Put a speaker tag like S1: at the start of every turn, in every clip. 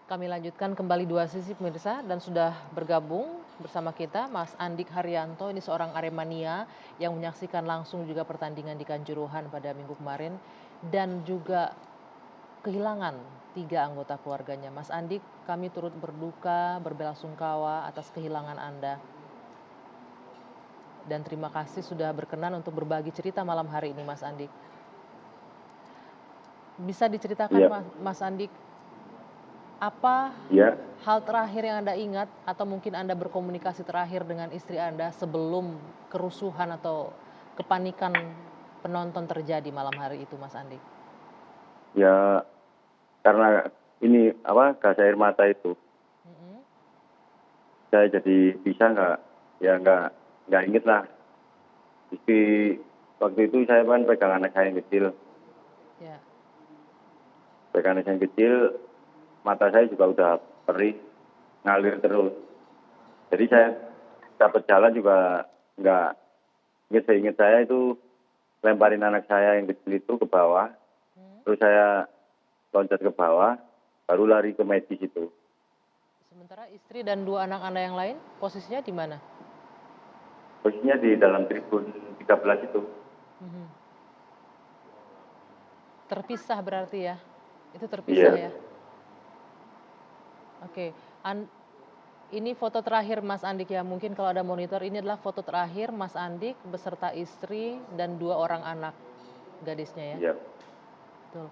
S1: Kami lanjutkan kembali dua sisi pemirsa dan sudah bergabung bersama kita Mas Andik Haryanto, ini seorang Aremania yang menyaksikan langsung juga pertandingan di Kanjuruhan pada minggu kemarin dan juga kehilangan 3 anggota keluarganya. Mas Andik, kami turut berduka, berbelasungkawa atas kehilangan Anda dan terima kasih sudah berkenan untuk berbagi cerita malam hari ini Mas Andik. Bisa diceritakan
S2: Iya,
S1: Mas Andik, apa
S2: iya.
S1: hal terakhir yang Anda ingat atau mungkin Anda berkomunikasi terakhir dengan istri Anda sebelum kerusuhan atau kepanikan penonton terjadi malam hari itu, Mas Andi?
S2: Ya, karena ini gas air mata itu,
S1: Mhm.
S2: saya jadi bisa nggak inget lah. Jadi waktu itu saya kan pegang anak saya yang kecil,
S1: Ya.
S2: pegang anak saya yang kecil, mata saya juga udah perih, ngalir terus. Jadi saya dapat jalan juga nggak inget saya itu lemparin anak saya yang kecil itu ke bawah,
S1: Hmm.
S2: terus saya loncat ke bawah, baru lari ke medis itu.
S1: Sementara istri dan 2 anak Anda yang lain posisinya di mana?
S2: Posisinya di dalam tribun 13 itu.
S1: Mhm. Terpisah berarti ya? Itu terpisah
S2: Iya,
S1: ya? Oke. Ini foto terakhir Mas Andik ya, mungkin kalau ada monitor ini adalah foto terakhir Mas Andik beserta istri dan 2 orang anak gadisnya ya.
S2: iya,
S1: Betul.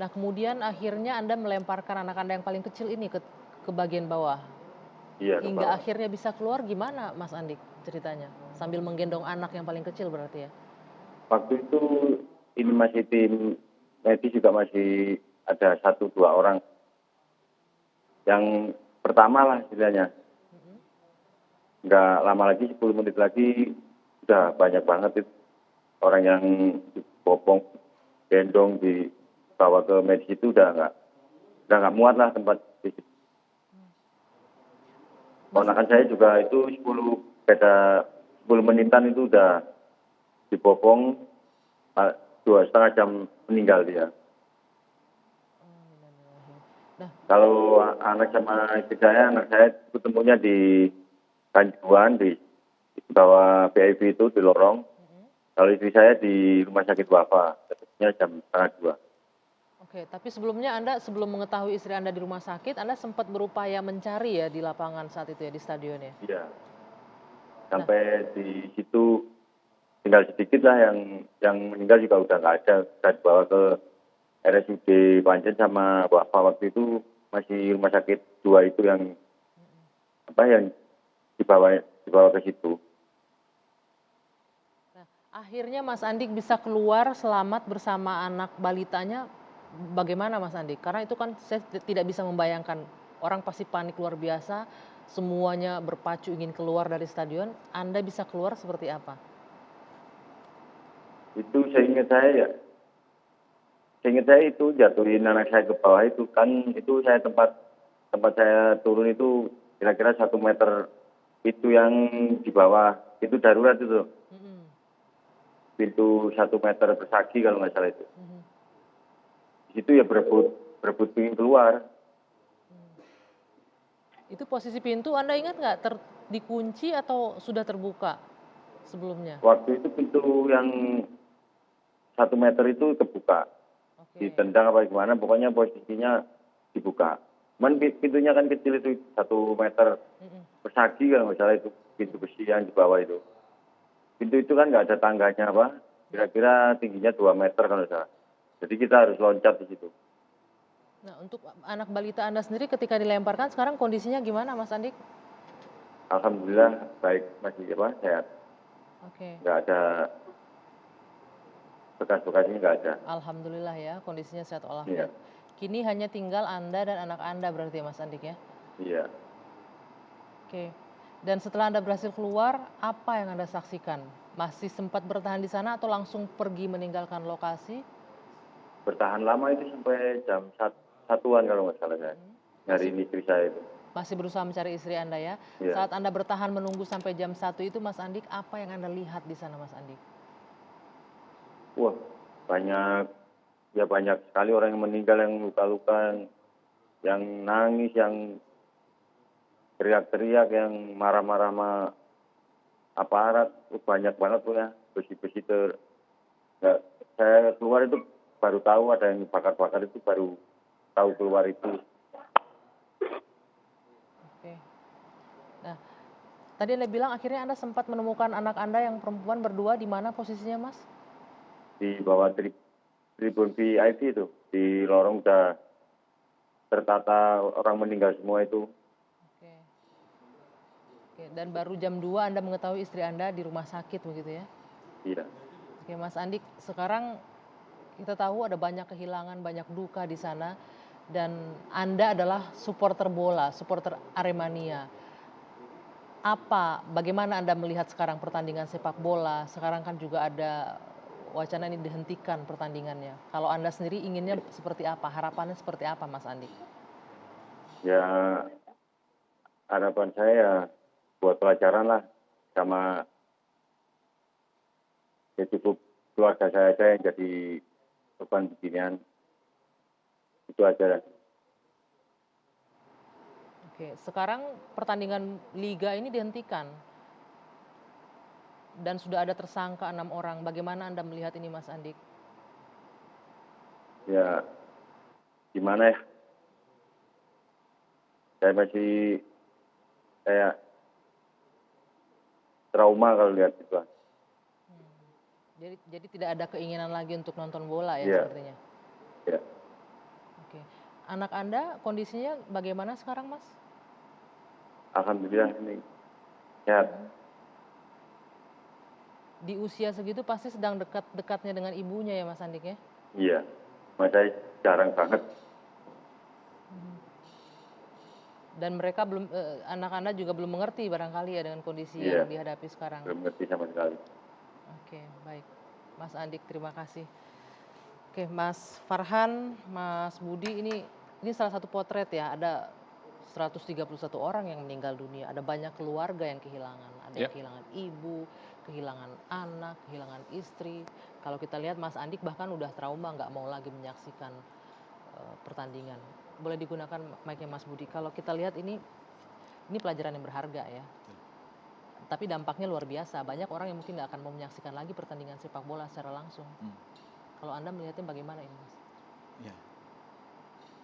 S1: Nah kemudian akhirnya Anda melemparkan anak Anda yang paling kecil ini ke bagian bawah.
S2: iya ke
S1: Hingga
S2: bawah.
S1: akhirnya bisa keluar gimana Mas Andik ceritanya? Sambil menggendong anak yang paling kecil berarti ya?
S2: Waktu itu ini masih tim medis juga masih ada 1 2 orang. Yang pertama lah istilahnya.
S1: Mhm.
S2: Nggak lama lagi 10 menit lagi udah banyak banget itu orang yang dibopong, gendong dibawa ke medis itu udah nggak muat lah tempat di situ.
S1: Mas,
S2: Ponakan saya juga itu 10 menitan itu udah dibopong 2,5 jam meninggal dia.
S1: nah,
S2: Kalau anak sama istri saya, anak saya ketemunya di Kanjuruhan di bawah BIP itu di lorong. Kalau istri saya di rumah sakit Wafa, ketemunya jam setengah 2.
S1: oke, tapi sebelumnya Anda sebelum mengetahui istri Anda di rumah sakit, Anda sempat berupaya mencari ya di lapangan saat itu ya di stadion ya?
S2: Iya,
S1: Nah,
S2: sampai di situ tinggal sedikit lah yang meninggal juga udah nggak ada. Sudah dibawa ke RSUD Panjen sama Wafa waktu itu masih rumah sakit 2 itu yang dibawa ke situ.
S1: nah, akhirnya Mas Andik bisa keluar selamat bersama anak balitanya. Bagaimana Mas Andik? Karena itu kan saya tidak bisa membayangkan. Orang pasti panik luar biasa, semuanya berpacu ingin keluar dari stadion. Anda bisa keluar seperti apa?
S2: Itu seingat saya itu jatuhin anak saya ke bawah itu kan itu saya tempat saya turun itu kira-kira 1 meter itu yang di bawah itu darurat itu
S1: Mhm,
S2: pintu 1 meter persegi kalau nggak salah itu.
S1: mhm,
S2: Di situ ya berebut berebut ingin keluar.
S1: mhm. Itu posisi pintu Anda ingat nggak dikunci atau sudah terbuka sebelumnya?
S2: Waktu itu pintu yang 1 meter itu kebuka,
S1: Oke.
S2: ditendang apa gimana, pokoknya posisinya dibuka. Cuman pintunya kan kecil itu 1 meter
S1: Mhm.
S2: persegi kalau nggak salah itu pintu besi yang di bawah itu. Pintu itu kan nggak ada tangganya apa,
S1: Ya.
S2: kira-kira tingginya 2 meter kalau nggak salah. Jadi kita harus loncat di situ.
S1: Nah, untuk anak balita Anda sendiri ketika dilemparkan sekarang kondisinya gimana Mas Andik?
S2: Alhamdulillah baik, masih sehat.
S1: Oke.
S2: Nggak ada bekas-bekasnya, nggak ada.
S1: Alhamdulillah ya kondisinya sehat
S2: Iya,
S1: walafiat. Kini hanya tinggal Anda dan anak Anda berarti ya Mas Andik ya?
S2: iya.
S1: Oke. Dan setelah Anda berhasil keluar, apa yang Anda saksikan? Masih sempat bertahan di sana atau langsung pergi meninggalkan lokasi?
S2: Bertahan lama itu sampai jam satuan kalau nggak salah saya.
S1: Mhm. Masih
S2: Nyariin istri saya itu.
S1: masih berusaha mencari istri Anda ya.
S2: Iya.
S1: Saat Anda bertahan menunggu sampai jam 1 itu Mas Andik, apa yang Anda lihat di sana Mas Andik?
S2: Wah, banyak sekali orang yang meninggal, yang luka-luka, yang nangis, yang teriak-teriak, yang marah-marah sama aparat, banyak banget tuh ya, besi-besi nggak, saya keluar itu baru tahu ada yang bakar-bakar, itu baru tahu keluar itu.
S1: Oke. Nah, tadi Anda bilang akhirnya Anda sempat menemukan anak Anda yang perempuan berdua, di mana posisinya, Mas?
S2: Di bawah tribun VIP itu, di lorong udah tertata orang meninggal semua itu.
S1: Oke. Oke, dan baru jam 2 Anda mengetahui istri Anda di rumah sakit begitu ya?
S2: Iya,
S1: Oke, Mas Andik, sekarang kita tahu ada banyak kehilangan, banyak duka di sana, dan Anda adalah supporter bola, supporter Aremania. Bagaimana Anda melihat sekarang pertandingan sepak bola? Sekarang kan juga ada wacana ini dihentikan pertandingannya. Kalau Anda sendiri inginnya seperti apa? Harapannya seperti apa, Mas Andi?
S2: ya harapan saya ya buat pelajaran lah, sama ya cukup keluarga saya aja yang jadi beban beginian, itu aja.
S1: Oke, sekarang pertandingan liga ini dihentikan dan sudah ada tersangka 6 orang. Bagaimana Anda melihat ini, Mas Andik?
S2: Ya gimana ya, saya masih kayak trauma kalau lihat itu.
S1: Jadi tidak ada keinginan lagi untuk nonton bola ya
S2: Iya,
S1: sepertinya.
S2: iya.
S1: Oke. Anak Anda kondisinya bagaimana sekarang, Mas?
S2: Alhamdulillah ini sehat.
S1: Di usia segitu pasti sedang dekat-dekatnya dengan ibunya ya, Mas Andik ya?
S2: Iya, mas saya jarang banget.
S1: Dan mereka belum, anak Anda juga belum mengerti barangkali ya dengan kondisi
S2: Iya,
S1: yang dihadapi sekarang.
S2: belum ngerti sama sekali.
S1: Oke, baik. Mas Andik, terima kasih. Oke, Mas Farhan, Mas Budi, ini salah satu potret ya. Ada 131 orang yang meninggal dunia. Ada banyak keluarga yang kehilangan. Ada yang
S3: Ya.
S1: kehilangan ibu, kehilangan anak, kehilangan istri. Kalau kita lihat Mas Andik bahkan udah trauma, nggak mau lagi menyaksikan pertandingan. Boleh digunakan mic-nya Mas Budi. Kalau kita lihat ini pelajaran yang berharga ya. Tapi dampaknya luar biasa. Banyak orang yang mungkin nggak akan mau menyaksikan lagi pertandingan sepak bola secara langsung. Kalau Anda melihatnya bagaimana ini, Mas?
S3: Ya.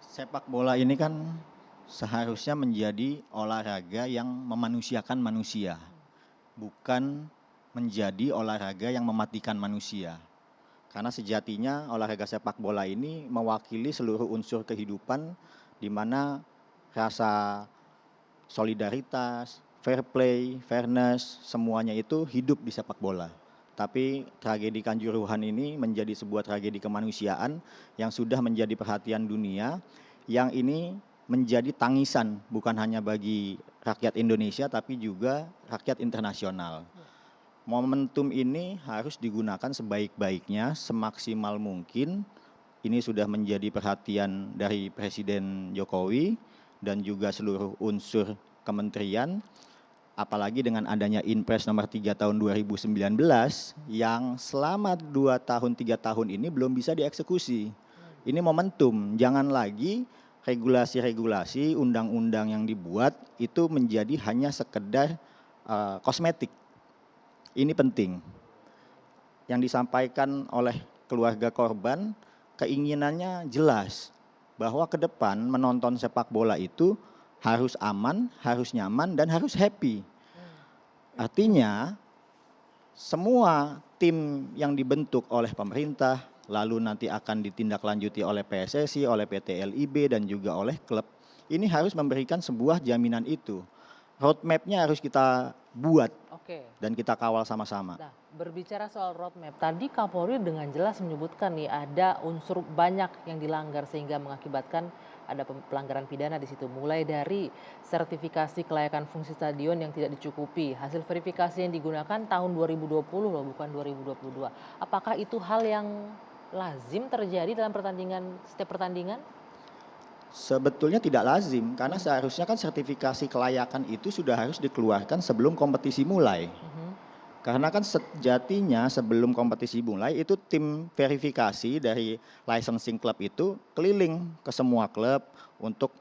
S3: Sepak bola ini kan seharusnya menjadi olahraga yang memanusiakan manusia, bukan menjadi olahraga yang mematikan manusia. Karena sejatinya olahraga sepak bola ini mewakili seluruh unsur kehidupan, di mana rasa solidaritas, fair play, fairness, semuanya itu hidup di sepak bola. Tapi tragedi Kanjuruhan ini menjadi sebuah tragedi kemanusiaan yang sudah menjadi perhatian dunia, yang ini menjadi tangisan bukan hanya bagi rakyat Indonesia tapi juga rakyat internasional. Momentum ini harus digunakan sebaik-baiknya, semaksimal mungkin. Ini sudah menjadi perhatian dari Presiden Jokowi dan juga seluruh unsur kementerian, apalagi dengan adanya Inpres nomor 3 tahun 2019 yang selama 2 tahun 3 tahun ini belum bisa dieksekusi. Ini momentum, jangan lagi regulasi-regulasi, undang-undang yang dibuat itu menjadi hanya sekedar kosmetik. Ini penting. Yang disampaikan oleh keluarga korban, keinginannya jelas bahwa ke depan menonton sepak bola itu harus aman, harus nyaman, dan harus happy. Artinya semua tim yang dibentuk oleh pemerintah, lalu nanti akan ditindaklanjuti oleh PSSI, oleh PT LIB, dan juga oleh klub, ini harus memberikan sebuah jaminan itu. Roadmap-nya harus kita buat.
S1: Oke.
S3: Dan kita kawal sama-sama.
S1: Nah, berbicara soal roadmap, tadi Kapolri dengan jelas menyebutkan nih ada unsur banyak yang dilanggar sehingga mengakibatkan ada pelanggaran pidana di situ. Mulai dari sertifikasi kelayakan fungsi stadion yang tidak dicukupi, hasil verifikasi yang digunakan tahun 2020 loh, bukan 2022. Apakah itu hal yang lazim terjadi dalam setiap pertandingan?
S3: Sebetulnya tidak lazim, karena seharusnya kan sertifikasi kelayakan itu sudah harus dikeluarkan sebelum kompetisi mulai. Karena kan sejatinya sebelum kompetisi mulai itu tim verifikasi dari licensing club itu keliling ke semua klub untuk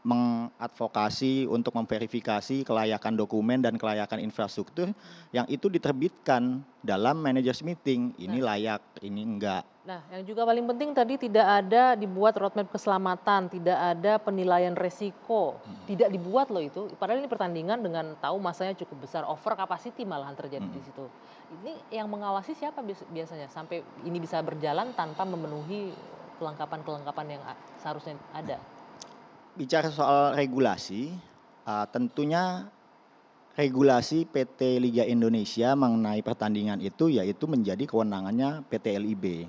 S3: mengadvokasi untuk memverifikasi kelayakan dokumen dan kelayakan infrastruktur yang itu diterbitkan dalam managers meeting. Ini layak, ini enggak.
S1: Nah, yang juga paling penting tadi tidak ada dibuat roadmap keselamatan, tidak ada penilaian resiko, tidak dibuat loh itu. Padahal ini pertandingan dengan tahu masanya cukup besar, over capacity malahan terjadi di situ. Ini yang mengawasi siapa biasanya sampai ini bisa berjalan tanpa memenuhi kelengkapan-kelengkapan yang seharusnya ada?
S3: Bicara soal regulasi, tentunya regulasi PT Liga Indonesia mengenai pertandingan itu yaitu menjadi kewenangannya PT LIB.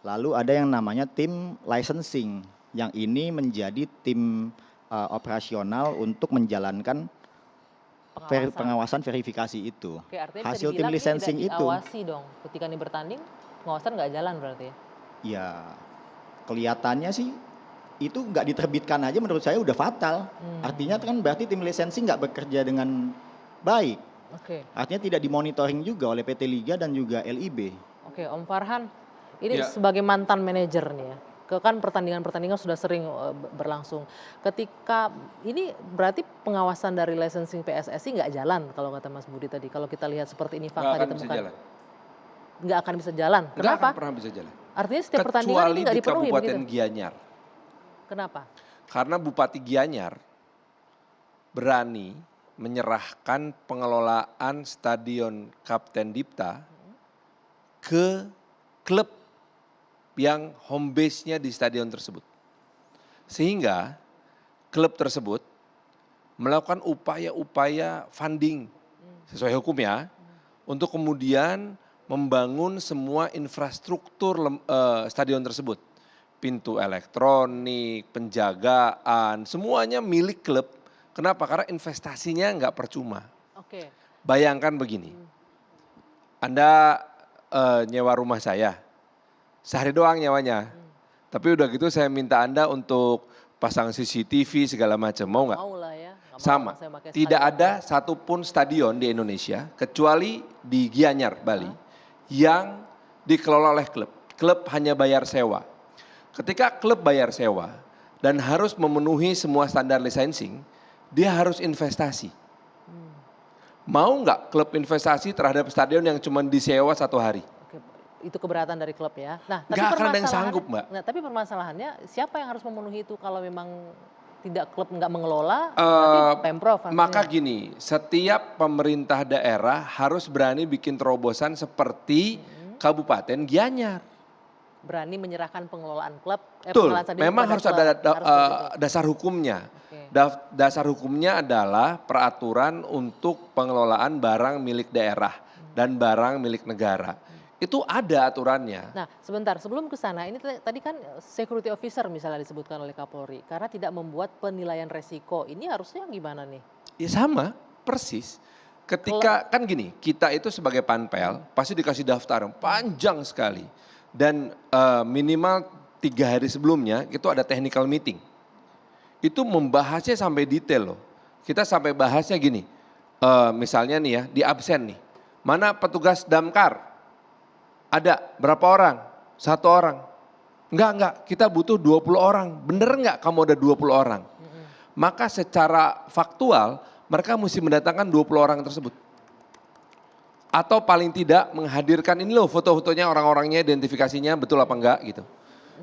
S3: Lalu ada yang namanya tim licensing, yang ini menjadi tim operasional untuk menjalankan pengawasan verifikasi itu.
S1: Oke, artinya bisa
S3: Hasil tim
S1: dibilang ini
S3: licensing
S1: tidak
S3: itu,
S1: diawasi dong. Ketika ini bertanding, pengawasan nggak jalan berarti ya?
S3: ya kelihatannya sih itu nggak diterbitkan aja menurut saya udah fatal. Artinya kan berarti tim licensing nggak bekerja dengan baik.
S1: Oke.
S3: Artinya tidak dimonitoring juga oleh PT Liga dan juga LIB.
S1: Oke, Om Farhan, ini
S4: Ya.
S1: sebagai mantan manajer nih ya, kan pertandingan-pertandingan sudah sering berlangsung. Ketika ini berarti pengawasan dari licensing PSSI nggak jalan kalau kata Mas Budi tadi. Kalau kita lihat seperti ini
S4: Nggak
S1: fakta
S4: akan bisa
S1: ditemukan,
S4: jalan.
S1: nggak akan bisa jalan.
S4: Nggak
S1: Kenapa?
S4: akan pernah bisa jalan.
S1: Artinya setiap pertandingan
S4: Kecuali
S1: ini nggak
S4: di
S1: dipenuhi
S4: Kabupaten
S1: begitu.
S4: Gianyar.
S1: Kenapa?
S4: Karena Bupati Gianyar berani menyerahkan pengelolaan Stadion Kapten Dipta ke klub yang home base-nya di stadion tersebut. Sehingga klub tersebut melakukan upaya-upaya funding sesuai hukum ya, untuk kemudian membangun semua infrastruktur stadion tersebut. Pintu elektronik, penjagaan, semuanya milik klub. Kenapa? Karena investasinya nggak percuma.
S1: Oke.
S4: Bayangkan begini, Anda nyewa rumah saya, sehari doang nyewanya. Tapi udah gitu saya minta Anda untuk pasang CCTV segala macam, mau nggak?
S1: Mau lah ya. Nggak mau
S4: Sama,
S1: saya pakai
S4: tidak
S1: stadion.
S4: ada satupun stadion di Indonesia kecuali di Gianyar, Bali, yang dikelola oleh klub. Klub hanya bayar sewa. Ketika klub bayar sewa dan harus memenuhi semua standar licensing, dia harus investasi. Mau nggak klub investasi terhadap stadion yang cuma disewa 1 hari?
S1: Oke, itu keberatan dari klub ya. Nah, tapi
S4: Nggak akan ada yang
S1: permasalahannya-
S4: sanggup, Mbak.
S1: Nah, tapi permasalahannya siapa yang harus memenuhi itu kalau memang tidak klub nggak mengelola, berarti Pemprov.
S4: Maka
S1: harusnya.
S4: gini, setiap pemerintah daerah harus berani bikin terobosan seperti Kabupaten Gianyar.
S1: Berani menyerahkan pengelolaan klub.
S4: Betul,
S1: pengelolaan stadion
S4: memang
S1: kepada
S4: harus
S1: klub.
S4: ada
S1: Harus seperti itu.
S4: dasar hukumnya.
S1: Oke.
S4: Dasar hukumnya adalah peraturan untuk pengelolaan barang milik daerah dan barang milik negara. Itu ada aturannya.
S1: Nah, sebentar sebelum ke sana, ini tadi kan security officer misalnya disebutkan oleh Kapolri karena tidak membuat penilaian resiko. Ini harusnya gimana nih?
S4: Ya sama, persis. Ketika kan gini, kita itu sebagai panpel pasti dikasih daftar yang panjang sekali. Dan minimal 3 hari sebelumnya itu ada technical meeting. Itu membahasnya sampai detail loh. Kita sampai bahasnya gini, misalnya nih ya di absen nih. Mana petugas damkar? Ada berapa orang? 1 orang. Enggak, kita butuh 20 orang. Bener enggak kamu ada 20 orang? Maka secara faktual mereka mesti mendatangkan 20 orang tersebut. Atau paling tidak menghadirkan ini loh foto-fotonya, orang-orangnya, identifikasinya betul apa enggak gitu.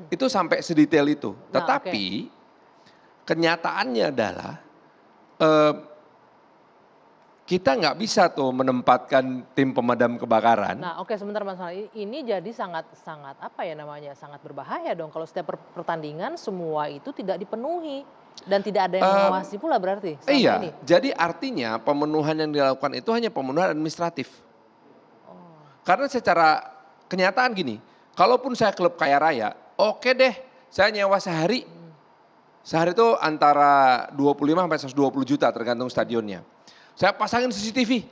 S4: Itu sampai sedetail itu.
S1: Nah,
S4: Tetapi kenyataannya adalah kita nggak bisa tuh menempatkan tim pemadam kebakaran.
S1: Nah, oke sebentar Mas Farhan. Ini jadi sangat apa ya namanya? Sangat berbahaya dong kalau setiap pertandingan semua itu tidak dipenuhi dan tidak ada yang mengawasi pula berarti selama
S4: Iya,
S1: ini.
S4: jadi artinya pemenuhan yang dilakukan itu hanya pemenuhan administratif. Karena secara kenyataan gini, kalaupun saya klub kaya raya, oke deh saya nyewa sehari. Sehari itu antara 25 sampai 120 juta tergantung stadionnya. Saya pasangin CCTV,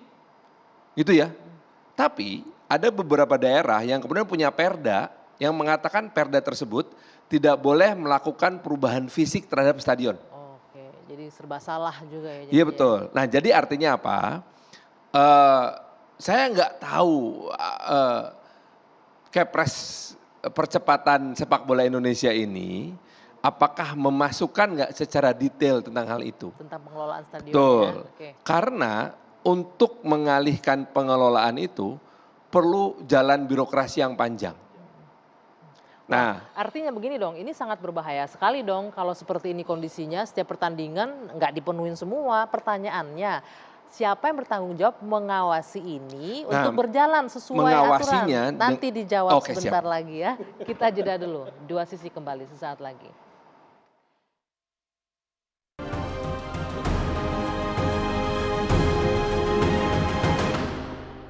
S4: gitu ya. Tapi ada beberapa daerah yang kemudian punya perda yang mengatakan perda tersebut tidak boleh melakukan perubahan fisik terhadap stadion.
S1: Oke, jadi serba salah juga ya.
S4: Iya betul. Nah jadi artinya apa? Saya nggak tahu kepres percepatan sepak bola Indonesia ini apakah memasukkan nggak secara detail tentang hal itu.
S1: Tentang pengelolaan stadion.
S4: Betul.
S1: Ya? Oke.
S4: Karena untuk mengalihkan pengelolaan itu perlu jalan birokrasi yang panjang. Nah,
S1: Artinya begini dong, ini sangat berbahaya sekali dong kalau seperti ini kondisinya, setiap pertandingan nggak dipenuhin semua. Pertanyaannya, siapa yang bertanggung jawab mengawasi ini
S4: Nah,
S1: untuk berjalan sesuai
S4: mengawasinya
S1: aturan? Nanti dijawab
S4: Oke,
S1: sebentar lagi ya. Kita jeda dulu, dua sisi kembali sesaat lagi.